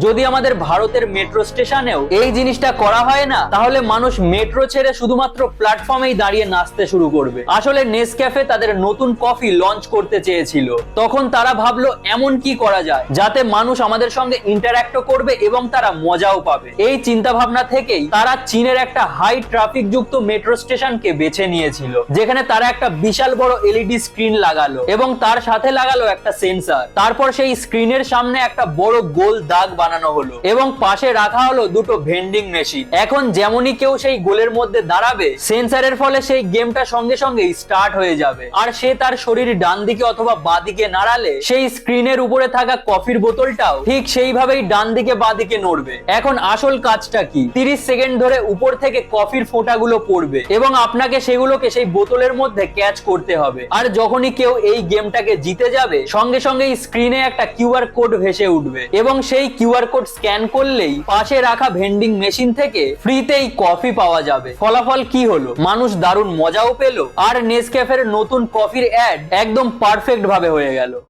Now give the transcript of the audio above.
যদি আমাদের ভারতের মেট্রো স্টেশনেও এই জিনিসটা করা হয় না, তাহলে মানুষ মেট্রো ছেড়ে শুধুমাত্র প্ল্যাটফর্মেই দাঁড়িয়ে নাচতে শুরু করবে। আসলে নেসক্যাফে তাদের নতুন কফি লঞ্চ করতে চেয়েছিল। তখন তারা ভাবলো এমন কি করা যায় যাতে মানুষ আমাদের সঙ্গে ইন্টারঅ্যাক্ট করবে এবং তারা মজাও পাবে। এই চিন্তা ভাবনা থেকেই তারা চীনের একটা হাই ট্রাফিক যুক্ত মেট্রো স্টেশনকে বেছে নিয়েছিল, যেখানে তারা একটা বিশাল বড় এলইডি স্ক্রিন লাগালো এবং তার সাথে লাগালো একটা সেন্সর। তারপর সেই স্ক্রিনের সামনে একটা বড় গোল দাগ বানানো হলো এবং পাশে রাখা হলো দুটো ভেন্ডিং মেশিন। এখন যেমনই কেউ সেই গোলের মধ্যে দাঁড়াবে, সেন্সরের ফলে সেই গেমটা সঙ্গে সঙ্গে স্টার্ট হয়ে যাবে, আর সে তার শরীর ডান দিকে অথবা বাঁ দিকে নাড়ালে সেই স্ক্রিনের উপরে থাকা কফির বোতলটাও ঠিক সেইভাবেই ডান দিকে বাঁ দিকে নড়বে। এখন আসল কাজটা কি? 30 সেকেন্ড ধরে উপর থেকে কফির ফোঁটাগুলো পড়বে এবং আপনাকে সেগুলোকে সেই বোতলের মধ্যে ক্যাচ করতে হবে। আর যখনই কেউ এই গেমটাকে জিতে যাবে, সঙ্গে সঙ্গে স্ক্রিনে একটা কিউআর কোড ভেসে উঠবে এবং সেই কিউআর কোড স্ক্যান করলেই পাশে রাখা ভেন্ডিং মেশিন থেকে ফ্রিতেই কফি পাওয়া যাবে। ফলাফল কি হলো? মানুষ দারুণ মজাও পেল, আর নেসক্যাফের নতুন কফির অ্যাড একদম পারফেক্ট ভাবে হয়ে গেল।